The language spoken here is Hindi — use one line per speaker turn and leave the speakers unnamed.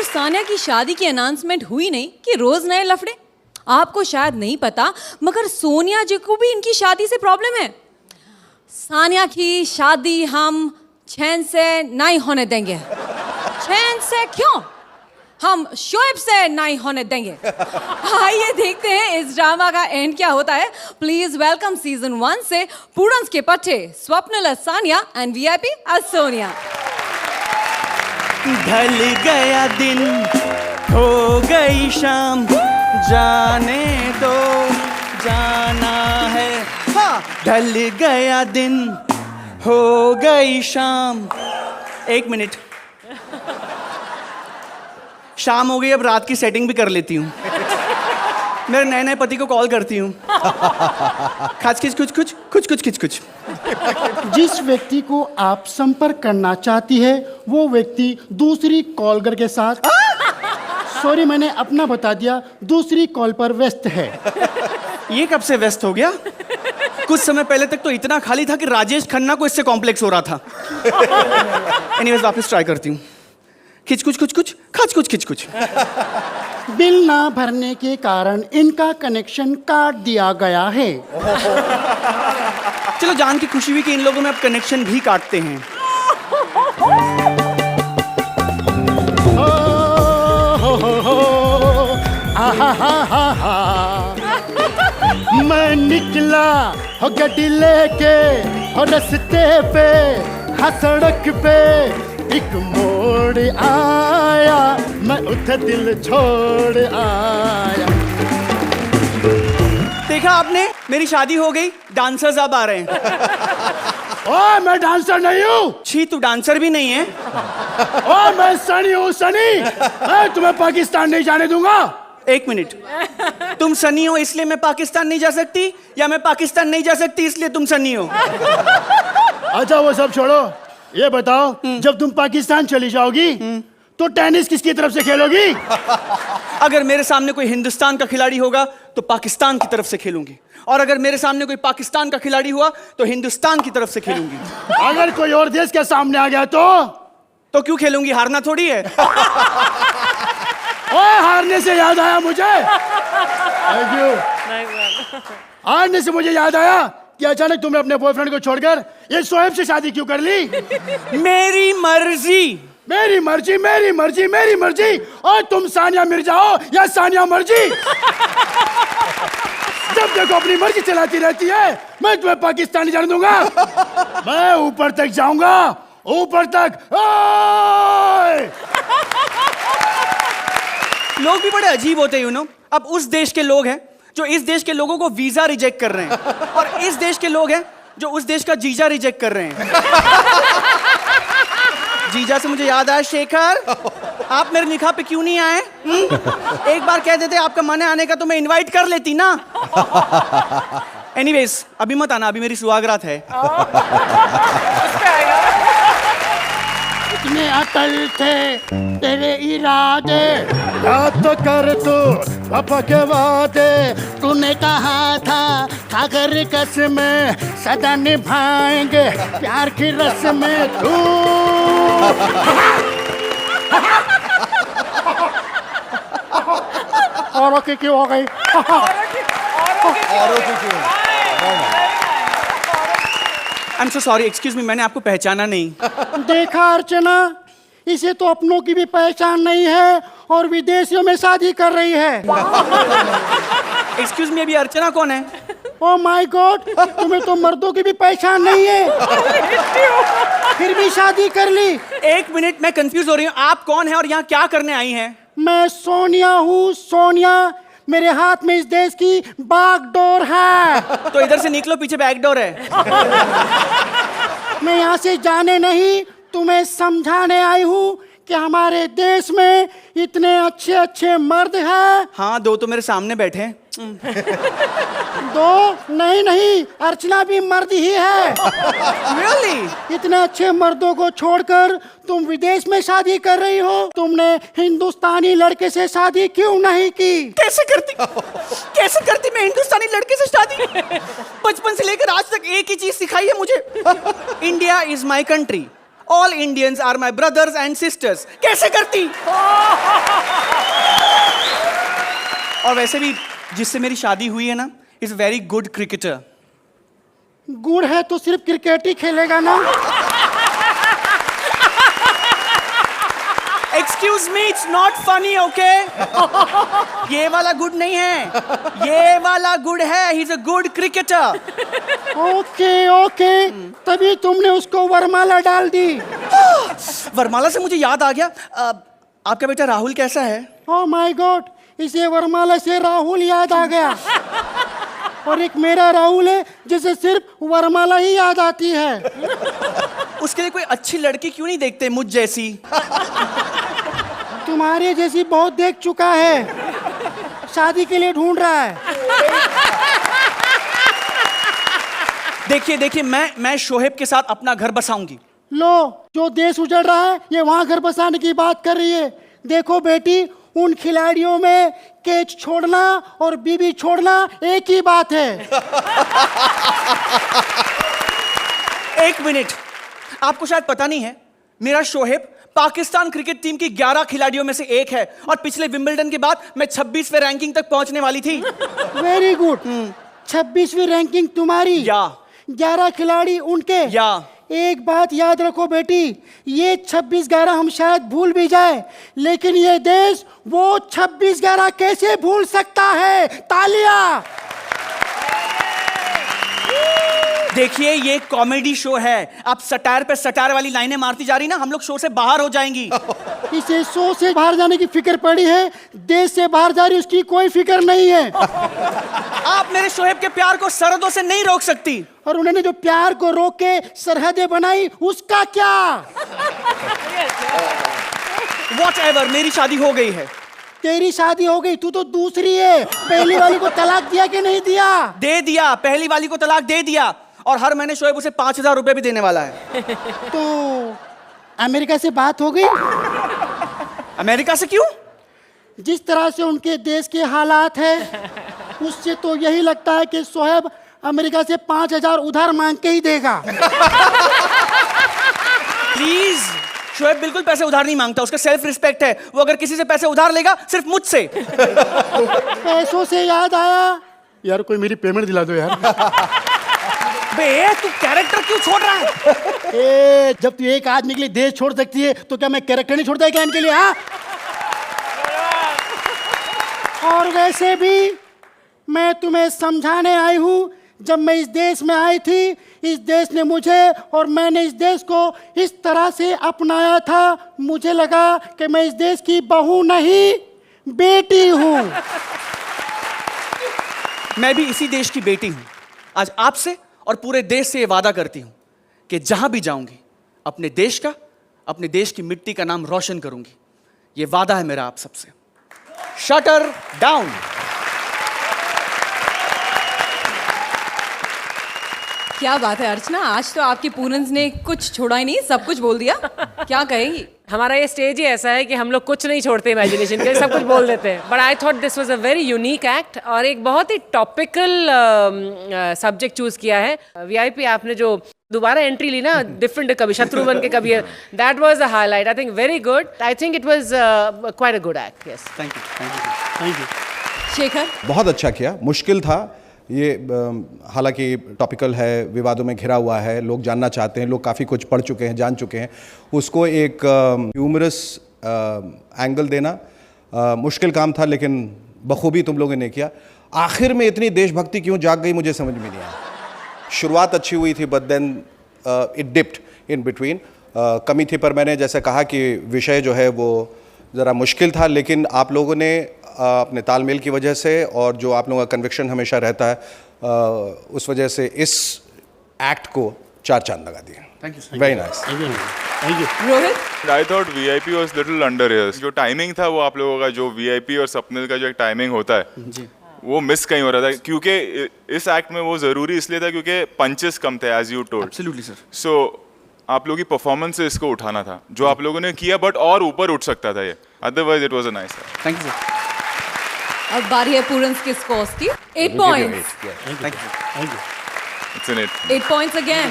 सानिया की शादी की अनाउंसमेंट हुई नहीं कि रोज नए लफड़े। आपको शायद नहीं पता मगर सोनिया जी को भी इनकी शादी से प्रॉब्लम है। सानिया की शादी हम चैन से नहीं होने देंगे। चैन से क्यों? हम शोएब से नहीं होने देंगे। आइए देखते हैं इस ड्रामा का एंड क्या होता है। प्लीज वेलकम सीजन 1 से पूरन्स के पट्टे स्वप्निल सानिया एंड वीआईपी सोनिया।
ढल गया दिन हो गई शाम, जाने दो जाना है। हाँ, ढल गया दिन हो गई शाम। एक मिनट, शाम हो गई, अब रात की सेटिंग भी कर लेती हूँ। मेरे नए नए पति को कॉल करती हूँ। खच खिच कुछ कुछ कुछ कुछ खिच कुछ।
जिस व्यक्ति को आप संपर्क करना चाहती है वो व्यक्ति दूसरी कॉलर के साथ सॉरी मैंने अपना बता दिया, दूसरी कॉल पर व्यस्त है।
ये कब से व्यस्त हो गया? कुछ समय पहले तक तो इतना खाली था कि राजेश खन्ना को इससे कॉम्प्लेक्स हो रहा था। एनीवेज वापस ट्राई करती हूँ। खिच कुछ कुछ कुछ खच कुछ खिच कुछ।
बिल ना भरने के कारण इनका कनेक्शन काट दिया गया है।
चलो जान की खुशी हुई कि इन लोगों में अब कनेक्शन भी काटते हैं।
मैं निकला हो गड्डी लेके हो रस्ते पे, हाँ सड़क पे एक मोड़ आया, मैं उठे दिल छोड़ आया।
देखा आपने, मेरी शादी हो गई, डांसर्स अब आ रहे हैं।
ओए मैं डांसर नहीं हूँ।
छी, तू डांसर भी नहीं है।
ओए मैं सनी हूँ, सनी। मैं तुम्हें पाकिस्तान नहीं जाने दूंगा।
एक मिनट, तुम सनी हो इसलिए मैं पाकिस्तान नहीं जा सकती, या मैं पाकिस्तान नहीं जा सकती इसलिए तुम सनी हो?
अच्छा वो सब छोड़ो, ये बताओ जब तुम पाकिस्तान चली जाओगी तो टेनिस किसकी तरफ से खेलोगी?
अगर मेरे सामने कोई हिंदुस्तान का खिलाड़ी होगा तो पाकिस्तान की तरफ से खेलूंगी, और अगर मेरे सामने कोई पाकिस्तान का खिलाड़ी हुआ तो हिंदुस्तान की तरफ से खेलूंगी।
अगर कोई और देश के सामने आ गया
तो क्यों खेलूंगी? हारना थोड़ी है।
ओए हारने से याद आया मुझे। Thank you. हारने से मुझे याद आया कि अचानक तुमने अपने बॉयफ्रेंड को छोड़कर ये शोएब से शादी क्यों कर ली?
मेरी मर्जी।
मेरी मर्जी, मेरी मर्जी, मेरी मर्जी। और तुम सानिया मिर्जा हो या सानिया मर्जी? जब देखो अपनी मर्जी चलाती रहती है। मैं तुम्हें पाकिस्तान नहीं जाने दूंगा। मैं ऊपर तक जाऊंगा, ऊपर तक।
लोग भी बड़े अजीब होते हैं, यू नो। अब उस देश के लोग हैं जो इस देश के लोगों को वीजा रिजेक्ट कर रहे हैं, और इस देश के लोग हैं जो उस देश का जीजा रिजेक्ट कर रहे हैं। जीजा से मुझे याद आया, शेखर आप मेरे निकाह पे क्यों नहीं आए? एक बार कह देते आपका मन है आने का तो मैं इनवाइट कर लेती ना। एनीवेज अभी मत आना, अभी मेरी सुहागरात है।
इतने अटल थे तेरे इरादे, याद तो कर तू पापा के वादे। तूने कहा था सागर कसमें सदा निभाएंगे प्यार की रस्में। तू औरों की क्यों हो गई? औरों की क्यों?
I am so sorry, excuse me, मैंने आपको पहचाना नहीं।
देखा अर्चना, इसे तो अपनों की भी पहचान नहीं है और विदेशियों में शादी कर रही है।
एक्सक्यूज मी, अभी अर्चना कौन है?
ओह माय गॉड, तुम्हें तो मर्दों की भी पहचान नहीं है, फिर भी शादी कर ली।
एक मिनट, मैं कंफ्यूज हो रही हूँ, आप कौन है और यहाँ क्या करने आई हैं?
मैं सोनिया हूँ, सोनिया। मेरे हाथ में इस देश की बागडोर है।
तो इधर से निकलो, पीछे बैकडोर है।
मैं यहाँ से जाने नहीं, तुम्हें समझाने आई हूँ कि हमारे देश में इतने अच्छे अच्छे मर्द हैं।
हाँ, दो तो मेरे सामने बैठे हैं।
दो नहीं नहीं, अर्चना भी मर्द ही है।
Really?
इतने अच्छे मर्दों को छोड़कर तुम विदेश में शादी कर रही हो। तुमने हिंदुस्तानी लड़के से शादी क्यों नहीं की?
कैसे करती मैं हिंदुस्तानी लड़के से शादी? बचपन से लेकर आज तक एक ही चीज सिखाई है मुझे, India is my country, all Indians are my brothers and sisters. कैसे करती? और वैसे भी जिससे मेरी शादी हुई है ना, इज वेरी गुड क्रिकेटर।
गुड़ है तो सिर्फ क्रिकेट ही खेलेगा ना।
Excuse me, it's not funny, okay? ये वाला गुड नहीं है, ये वाला गुड है। He is a good cricketer.
Okay okay, तभी तुमने उसको वरमाला डाल दी।
वरमाला से मुझे याद आ गया, आपका बेटा राहुल कैसा है?
ओह माय गॉड, इसे वरमाला से राहुल याद आ गया। और एक मेरा राहुल है जिसे सिर्फ वरमाला ही याद आती है।
उसके लिए कोई अच्छी लड़की क्यों नहीं देखते मुझ जैसी?
तुम्हारे जैसी बहुत देख चुका है, शादी के लिए ढूंढ रहा है।
देखिए देखिए, मैं शोहेब के साथ अपना घर बसाऊंगी।
लो, जो देश उजड़ रहा है ये वहां घर बसाने की बात कर रही है। देखो बेटी, उन खिलाड़ियों में कैच छोड़ना और बीबी छोड़ना एक ही बात है।
एक मिनट, आपको शायद पता नहीं है, मेरा शोहेब पाकिस्तान क्रिकेट टीम की 11 खिलाड़ियों में से एक है, और पिछले विंबलडन के बाद मैं 26वें रैंकिंग तक पहुंचने वाली थी।
Very good. 26वीं रैंकिंग तुम्हारी,
या
11 खिलाड़ी उनके।
या
एक बात याद रखो बेटी, ये 26-11 हम शायद भूल भी जाए, लेकिन ये देश वो 26-11 कैसे भूल सकता है? तालियां।
देखिए, ये कॉमेडी शो है, आप सटायर पे सटायर वाली लाइनें मारती जा रही ना, हम लोग शो से बाहर हो जाएंगी।
इसे शो से बाहर जाने की फिक्र पड़ी है, देश से बाहर जा रही उसकी कोई फिक्र नहीं है।
आप मेरे शोहेब के प्यार को सरहदों से नहीं रोक सकती।
और उन्होंने जो प्यार को रोक के सरहदें बनाई, उसका क्या?
Whatever, मेरी शादी हो गई है।
तेरी शादी हो गई, तू तो दूसरी है। पहली वाली को तलाक दिया कि नहीं दिया?
दे दिया, पहली वाली को तलाक दे दिया, और हर महीने शोएब उसे 5000 रुपए भी देने वाला है।
तो अमेरिका से बात हो गई?
अमेरिका से क्यों?
जिस तरह से उनके देश के हालात है, उससे तो यही लगता है कि शोएब अमेरिका से 5000 उधार मांग के ही देगा।
प्लीज, शोएब बिल्कुल पैसे उधार नहीं मांगता, उसका सेल्फ रिस्पेक्ट है। वो अगर किसी से पैसे उधार लेगा, सिर्फ मुझसे।
पैसों से याद आया, यार कोई मेरी पेमेंट दिला दो यार।
बे, तू कैरेक्टर क्यों छोड़ रहा है?
ए, जब तू एक आदमी के लिए देश छोड़ सकती है, तो क्या मैं कैरेक्टर नहीं छोड़ता है क्या इनके लिए? हाँ? और वैसे भी मैं तुम्हें समझाने आई हूं, जब मैं इस देश में आई थी, इस देश ने मुझे और मैंने इस देश को इस तरह से अपनाया था, मुझे लगा कि मैं इस देश की बहू नहीं, बेटी हूं।
मैं भी इसी देश की बेटी हूं। आज आपसे और पूरे देश से ये वादा करती हूं कि जहां भी जाऊंगी, अपने देश का, अपने देश की मिट्टी का नाम रोशन करूंगी। ये वादा है मेरा आप सबसे। Shutter down.
क्या बात है अर्चना, आज तो आपकी पूरन्स ने कुछ छोड़ा ही नहीं, सब कुछ बोल दिया। क्या कहेगी?
हमारा ये स्टेज ही ऐसा है कि हम लोग कुछ नहीं छोड़ते इमेजिनेशन के, सब कुछ बोल देते हैं। But I thought this was a very unique act, और एक बहुत ही टॉपिकल सब्जेक्ट चूज किया है। वीआईपी आपने जो दोबारा एंट्री ली ना, डिफरेंट, कभी शत्रु बन के, कभी, that was a highlight. I think very good. I think it was quite a good act. Yes,
thank you, thank you, thank you.
Shekhar,
बहुत अच्छा किया। मुश्किल था ये, हालांकि टॉपिकल है, विवादों में घिरा हुआ है, लोग जानना चाहते हैं, लोग काफ़ी कुछ पढ़ चुके हैं, जान चुके हैं। उसको एक ह्यूमरस एंगल देना मुश्किल काम था, लेकिन बखूबी तुम लोगों ने किया। आखिर में इतनी देशभक्ति क्यों जाग गई, मुझे समझ में नहीं आया। शुरुआत अच्छी हुई थी, but then it dipped in between. कमी थी, पर मैंने जैसे कहा कि विषय जो है वो ज़रा मुश्किल था, लेकिन आप लोगों ने अपने तालमेल की वजह से, और जो आप लोगों का कन्विक्शन हमेशा रहता है, उस वजह से इस एक्ट को 4 चांद लगा दिए।
Thank you,
very nice.
Thank you.
Rohit,
I thought VIP was little under here's. जो टाइमिंग था वो आप लोगों का, जो वीआईपी और सपने का जो एक टाइमिंग होता है
जी,
वो मिस कहीं हो रहा था, क्योंकि इस एक्ट में वो जरूरी इसलिए था क्योंकि पंचेस कम थे, as you told.
Absolutely sir.
So आप लोगों की परफॉर्मेंस से इसको उठाना था, जो आप लोगों ने किया, बट और ऊपर उठ सकता था ये, otherwise it was a nice.
Thank you sir.
अब बारी है पूरन्स के स्कोर्स की। 8 points.
Thank you.
It's an 8।
8 points again.